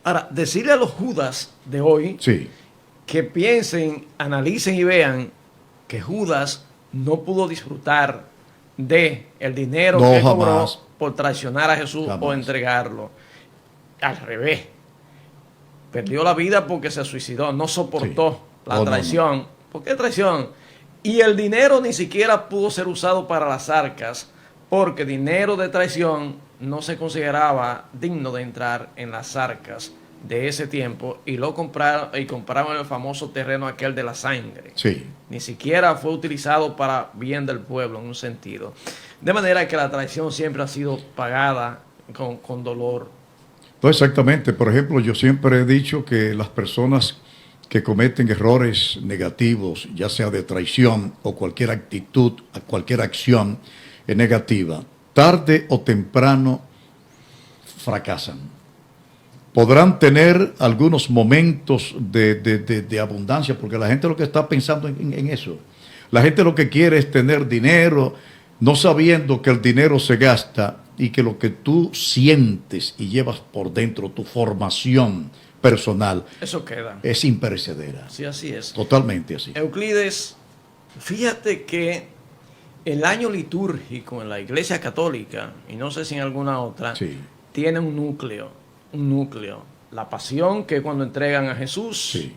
Ahora, decirle a los Judas de hoy Sí. que piensen, analicen y vean que Judas no pudo disfrutar de el dinero No, que jamás. cobró por traicionar a Jesús Jamás. o entregarlo. Al revés. Perdió la vida porque se suicidó, no soportó Sí. la Oh, traición. no. ¿Por qué traición? Y el dinero ni siquiera pudo ser usado para las arcas, porque dinero de traición no se consideraba digno de entrar en las arcas de ese tiempo, y lo compraron el famoso terreno aquel de la sangre. Sí. Ni siquiera fue utilizado para bien del pueblo en un sentido. De manera que la traición siempre ha sido pagada con dolor. No, exactamente. Por ejemplo, yo siempre he dicho que las personas que cometen errores negativos, ya sea de traición o cualquier actitud, cualquier acción negativa, tarde o temprano fracasan. Podrán tener algunos momentos de abundancia, porque la gente lo que está pensando en eso. La gente lo que quiere es tener dinero, no sabiendo que el dinero se gasta y que lo que tú sientes y llevas por dentro, tu formación personal, Eso queda. es imperecedera. Sí, así es. Totalmente así. Euclides, fíjate que el año litúrgico en la Iglesia Católica, y no sé si en alguna otra, Sí. tiene un núcleo. La pasión, que es cuando entregan a Jesús, Sí.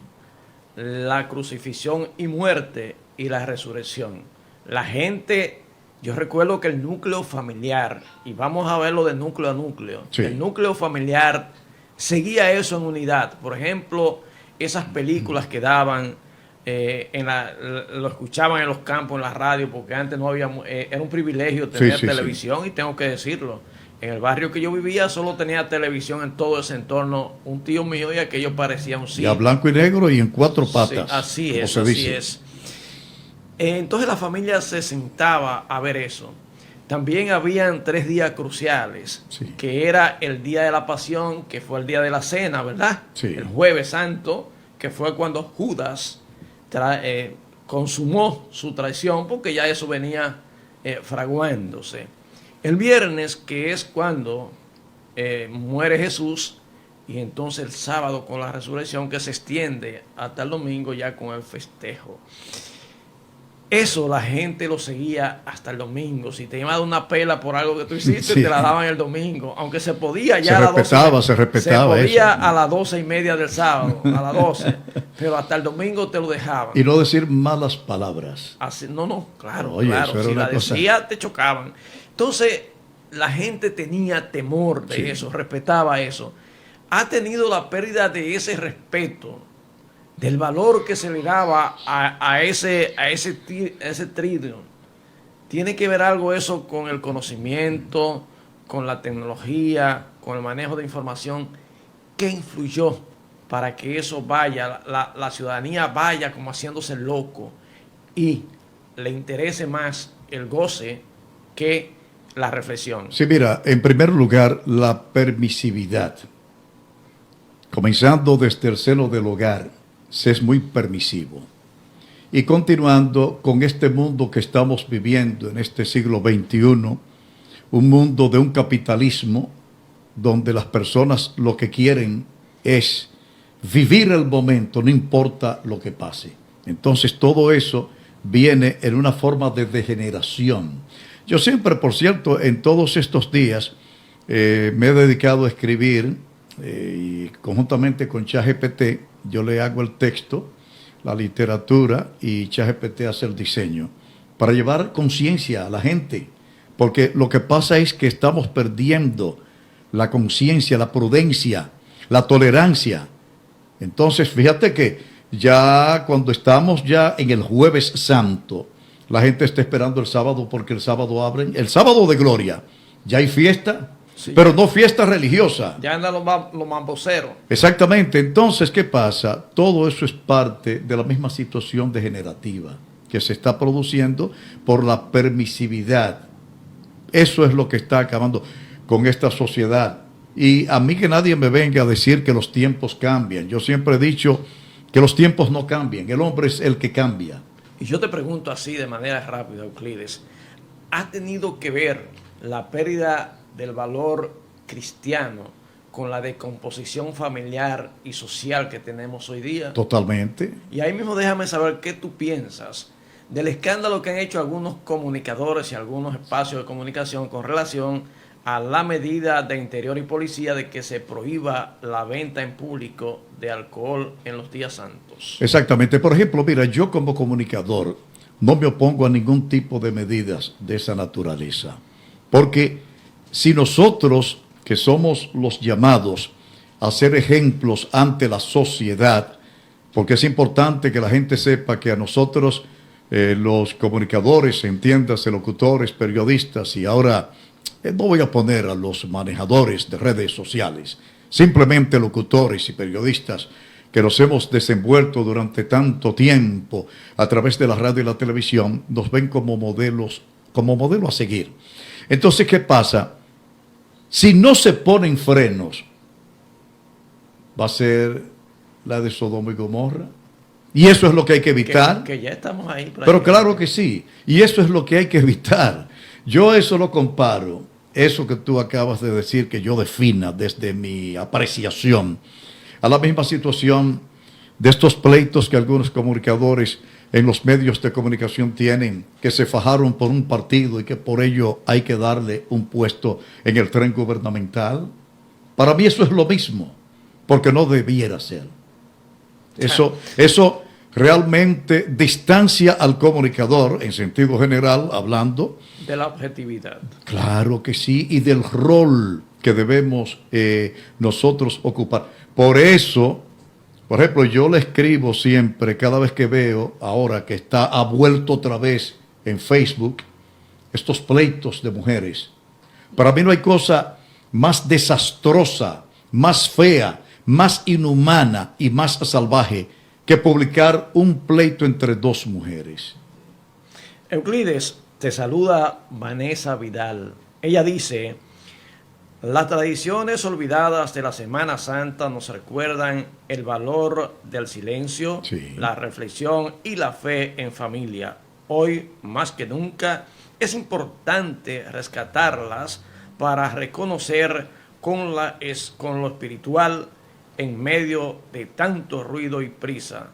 la crucifixión y muerte, y la resurrección. La gente, yo recuerdo que el núcleo familiar, y vamos a verlo de núcleo a núcleo, Sí. el núcleo familiar seguía eso en unidad. Por ejemplo, esas películas que daban, lo escuchaban en los campos, en la radio, porque antes no había, era un privilegio tener Sí, sí, televisión, y tengo que decirlo. En el barrio que yo vivía solo tenía televisión en todo ese entorno, un tío mío, y aquello parecía un Y cine. a blanco y negro y en cuatro patas. Sí, así como es, se así dice. es. Entonces la familia se sentaba a ver eso. También habían 3 días cruciales, Sí. que era el día de la pasión, que fue el día de la cena, ¿verdad? Sí. El jueves santo, que fue cuando Judas consumó su traición, porque ya eso venía fraguándose. El viernes, que es cuando muere Jesús, y entonces el sábado con la resurrección, que se extiende hasta el domingo ya con el festejo. Eso la gente lo seguía hasta el domingo. Si te iban a dar una pela por algo que tú hiciste, Sí. te la daban el domingo. Aunque se podía ya Se a las 12. se respetaba Se podía eso. a las 12:30 del sábado, a las 12. Pero hasta el domingo te lo dejaban. Y no decir malas palabras. Así, no, claro, Oye, claro. eso era Si una la cosa. decía, te chocaban. Entonces, la gente tenía temor de Sí. eso, respetaba eso. Ha tenido la pérdida de ese respeto, del valor que se le daba a ese tridio. Tiene que ver algo eso con el conocimiento, con la tecnología, con el manejo de información. ¿Qué influyó para que eso vaya, la ciudadanía vaya como haciéndose loco y le interese más el goce que la reflexión? Sí, mira, en primer lugar, la permisividad. Comenzando desde el seno del hogar, se es muy permisivo. Y continuando con este mundo que estamos viviendo en este siglo XXI, un mundo de un capitalismo donde las personas lo que quieren es vivir el momento, no importa lo que pase. Entonces todo eso viene en una forma de degeneración. Yo siempre, por cierto, en todos estos días me he dedicado a escribir y conjuntamente con ChatGPT yo le hago el texto, la literatura, y ChatGPT hace el diseño para llevar conciencia a la gente, porque lo que pasa es que estamos perdiendo la conciencia, la prudencia, la tolerancia. Entonces, fíjate que ya cuando estamos ya en el Jueves Santo, la gente está esperando el sábado, porque el sábado abren, el sábado de gloria, ya hay fiesta, sí, pero no fiesta religiosa. Ya andan los mamboceros. Exactamente. Entonces, ¿qué pasa? Todo eso es parte de la misma situación degenerativa que se está produciendo por la permisividad. Eso es lo que está acabando con esta sociedad. Y a mí que nadie me venga a decir que los tiempos cambian. Yo siempre he dicho que los tiempos no cambian. El hombre es el que cambia. Y yo te pregunto así de manera rápida, Euclides, ¿ha tenido que ver la pérdida del valor cristiano con la descomposición familiar y social que tenemos hoy día? Totalmente. Y ahí mismo déjame saber qué tú piensas del escándalo que han hecho algunos comunicadores y algunos espacios de comunicación con relación a la medida de Interior y Policía de que se prohíba la venta en público de alcohol en los días santos. Exactamente. Por ejemplo, mira, yo como comunicador no me opongo a ningún tipo de medidas de esa naturaleza. Porque si nosotros, que somos los llamados a ser ejemplos ante la sociedad, porque es importante que la gente sepa que a nosotros, los comunicadores, entiéndase, locutores, periodistas, y ahora no voy a poner a los manejadores de redes sociales, simplemente locutores y periodistas que nos hemos desenvuelto durante tanto tiempo a través de la radio y la televisión, nos ven como modelos, como modelo a seguir. Entonces, ¿qué pasa? Si no se ponen frenos, va a ser la de Sodoma y Gomorra. Y eso es lo que hay que evitar. Que ya estamos ahí. Pero claro que sí. Y eso es lo que hay que evitar. Yo eso lo comparo, eso que tú acabas de decir, que yo defina desde mi apreciación, a la misma situación de estos pleitos que algunos comunicadores en los medios de comunicación tienen, que se fajaron por un partido y que por ello hay que darle un puesto en el tren gubernamental. Para mí eso es lo mismo, porque no debiera ser. Eso realmente distancia al comunicador, en sentido general, hablando. De la objetividad. Claro que sí, y del rol que debemos nosotros ocupar. Por eso, por ejemplo, yo le escribo siempre, cada vez que veo, ahora que ha vuelto otra vez en Facebook, estos pleitos de mujeres. Para mí no hay cosa más desastrosa, más fea, más inhumana y más salvaje que publicar un pleito entre dos mujeres. Euclides, te saluda Vanessa Vidal. Ella dice: las tradiciones olvidadas de la Semana Santa nos recuerdan el valor del silencio, sí, la reflexión y la fe en familia. Hoy, más que nunca, es importante rescatarlas para reconocer con lo espiritual en medio de tanto ruido y prisa.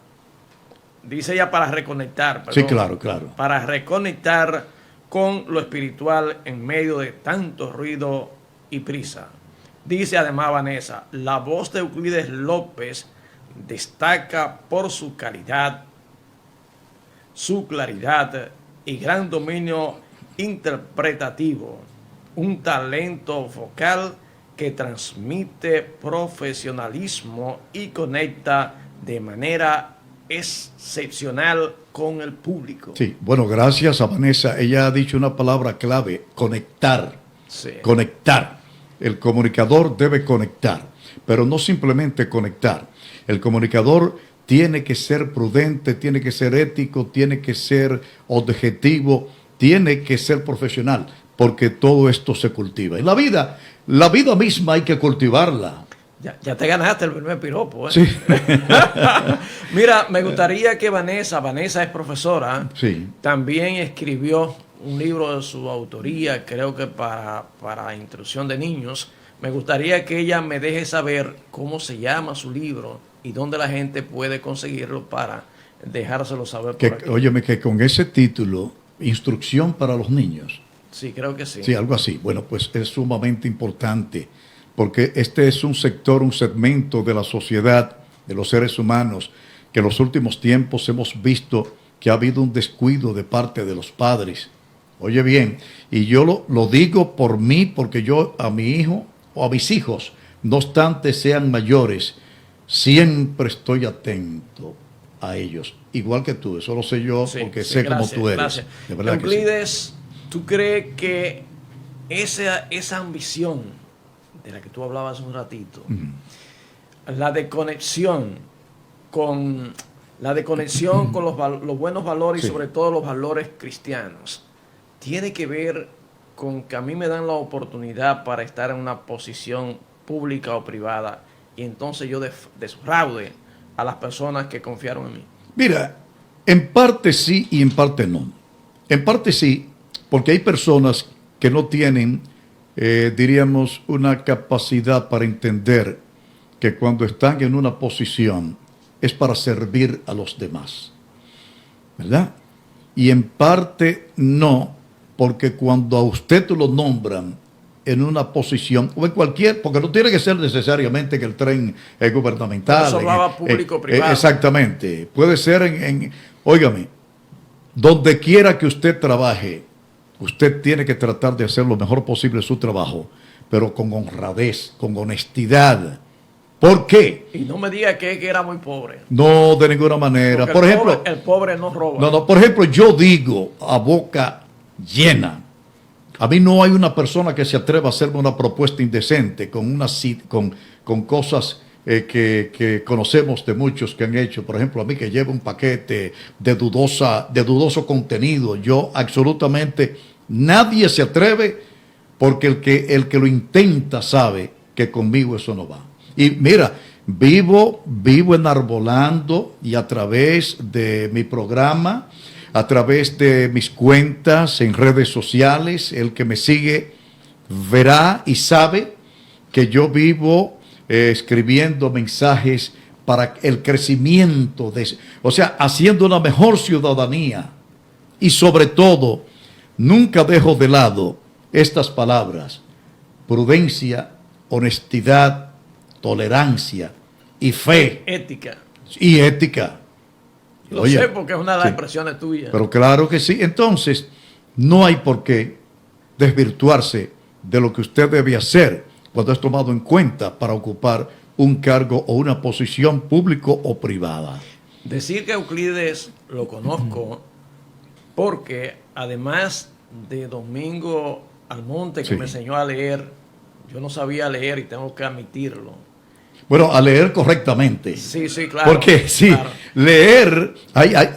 Dice ella para reconectar. Perdón, sí, claro, claro. Para reconectar con lo espiritual en medio de tanto ruido y prisa. Dice además Vanessa: la voz de Euclides López destaca por su calidad, su claridad y gran dominio interpretativo, un talento vocal que transmite profesionalismo y conecta de manera excepcional con el público. Sí, bueno, gracias a Vanessa. Ella ha dicho una palabra clave: conectar. Sí. Conectar. El comunicador debe conectar, pero no simplemente conectar. El comunicador tiene que ser prudente, tiene que ser ético, tiene que ser objetivo, tiene que ser profesional, porque todo esto se cultiva. Y la vida misma hay que cultivarla. Ya te ganaste el primer piropo, ¿eh? Sí. Mira, me gustaría que Vanessa es profesora, sí, también escribió un libro de su autoría, creo que para instrucción de niños. Me gustaría que ella me deje saber cómo se llama su libro y dónde la gente puede conseguirlo para dejárselo saber por aquí. Óyeme, que con ese título, Instrucción para los niños. Sí, creo que sí. Sí, algo así. Bueno, pues es sumamente importante, porque este es un sector, un segmento de la sociedad, de los seres humanos, que en los últimos tiempos hemos visto que ha habido un descuido de parte de los padres. Oye bien, y yo lo digo por mí, porque yo a mi hijo o a mis hijos, no obstante sean mayores, siempre estoy atento a ellos. Igual que tú, eso lo sé yo, sí, porque sé cómo tú eres. Gracias. De verdad. Euclides, sí. ¿Tú crees que esa ambición de la que tú hablabas un ratito, la de conexión con los buenos valores, sí, y sobre todo los valores cristianos, tiene que ver con que a mí me dan la oportunidad para estar en una posición pública o privada y entonces yo defraude a las personas que confiaron en mí? Mira, en parte sí y en parte no. En parte sí, porque hay personas que no tienen diríamos, una capacidad para entender que cuando están en una posición es para servir a los demás, ¿verdad? Y en parte no, porque cuando a usted lo nombran en una posición, o en cualquier, porque no tiene que ser necesariamente que el tren es gubernamental. Eso hablaba público-privado. Exactamente. Puede ser óigame, donde quiera que usted trabaje, usted tiene que tratar de hacer lo mejor posible su trabajo, pero con honradez, con honestidad. ¿Por qué? Y no me diga que era muy pobre. No, de ninguna manera. Porque Por ejemplo, el pobre no roba. No, por ejemplo, yo digo a boca llena, a mí no hay una persona que se atreva a hacerme una propuesta indecente con cosas que conocemos de muchos que han hecho. Por ejemplo, a mí que lleva un paquete de dudoso contenido. Yo absolutamente, nadie se atreve, porque el que lo intenta sabe que conmigo eso no va. Y mira, vivo enarbolando, y a través de mi programa, a través de mis cuentas en redes sociales, el que me sigue verá y sabe que yo vivo escribiendo mensajes para el crecimiento o sea, haciendo una mejor ciudadanía. Y sobre todo, nunca dejo de lado estas palabras: prudencia, honestidad, tolerancia y fe. Ética. Y ética. Lo sé porque es una de las expresiones tuyas. Pero claro que sí. Entonces, no hay por qué desvirtuarse de lo que usted debe hacer cuando es tomado en cuenta para ocupar un cargo o una posición público o privada. Decir que Euclides lo conozco porque, además de Domingo Almonte, que me enseñó a leer, yo no sabía leer y tengo que admitirlo. Bueno, a leer correctamente. Sí, claro. Porque sí, claro. Leer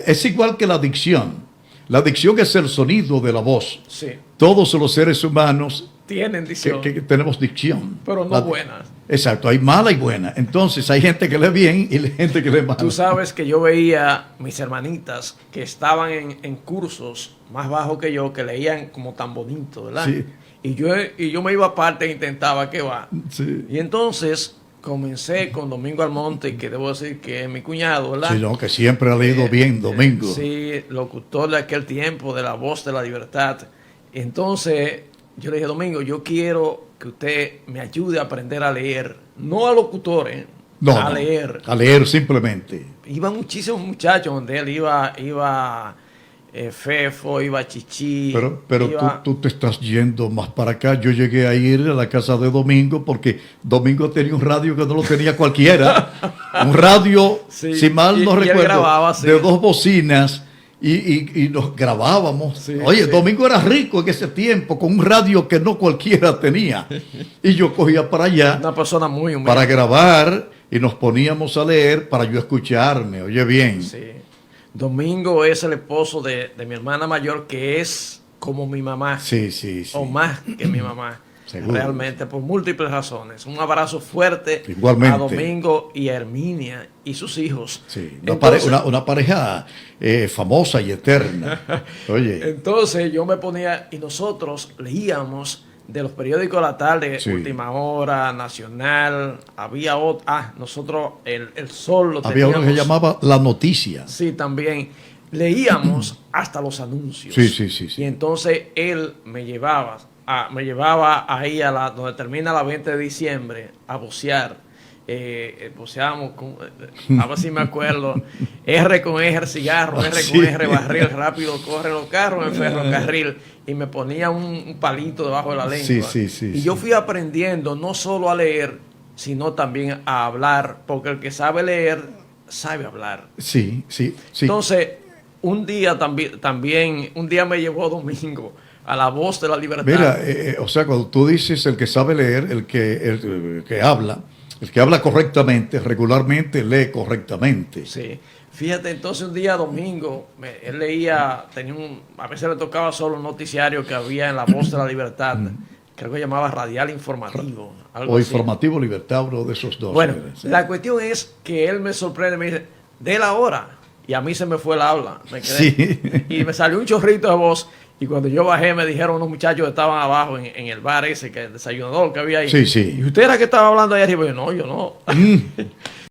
es igual que la dicción. La dicción es el sonido de la voz. Sí. Todos los seres humanos tienen dicción. Que tenemos dicción. Pero no buena. Exacto, hay mala y buena. Entonces hay gente que lee bien y hay gente que lee mal. Tú sabes que yo veía mis hermanitas que estaban en cursos más bajos que yo, que leían como tan bonito, ¿verdad? Sí. Y yo me iba aparte e intentaba que va. Sí. Y entonces comencé con Domingo Almonte, que debo decir que es mi cuñado, ¿verdad? Sí, no, que siempre ha leído bien, Domingo. Sí, locutor de aquel tiempo, de La Voz de la Libertad. Entonces, yo le dije: Domingo, yo quiero que usted me ayude a aprender a leer, no a locutores, leer. A leer simplemente. Iban muchísimos muchachos donde él iba Fefo, iba Chichi. Pero tú te estás yendo más para acá. Yo llegué a ir a la casa de Domingo porque Domingo tenía un radio que no lo tenía cualquiera. Un radio, sí, si mal no recuerdo, grababa, sí, de 2 bocinas y nos grabábamos. Sí, Oye, sí. Domingo era rico en ese tiempo con un radio que no cualquiera tenía. Y yo cogía para allá. Una persona muy humilde. Para grabar y nos poníamos a leer para yo escucharme. Oye, bien. Sí. Domingo es el esposo de mi hermana mayor, que es como mi mamá. Sí. O más que mi mamá. Seguro. Realmente, por múltiples razones. Un abrazo fuerte Igualmente a Domingo y a Herminia y sus hijos. Sí, una pareja famosa y eterna. Oye. Entonces yo me ponía, y nosotros leíamos de los periódicos de la tarde, sí. Última Hora, Nacional, había otro, nosotros el Sol lo había teníamos. uno que llamaba La Noticia. Sí, también. Leíamos hasta los anuncios. Sí. Y entonces él me llevaba ahí donde termina la 20 de diciembre a vocear. Voceábamos a ver si me acuerdo, R con R cigarro, R con R barril, rápido corren los carros en ferrocarril, y me ponía un palito debajo de la lengua. Y yo fui aprendiendo no solo a leer, sino también a hablar, porque el que sabe leer sabe hablar. Sí. Entonces, un día me llevó Domingo a La Voz de la Libertad. Mira, o sea, cuando tú dices el que sabe leer, el que habla correctamente, regularmente lee correctamente. Sí. Fíjate, entonces un día Domingo, él leía, a veces le tocaba solo un noticiario que había en La Voz de la Libertad, creo que llamaba Radial Informativo. Algo o así. Informativo Libertad, uno de esos dos. Bueno, la cuestión es que él me sorprende, me dice: de la hora. Y a mí se me fue el habla. Me quedé, y me salió un chorrito de voz. Y cuando yo bajé me dijeron unos muchachos que estaban abajo en el bar ese, que el desayunador que había ahí. Sí, sí. ¿Y usted era que estaba hablando ahí arriba? Y yo, no, yo no.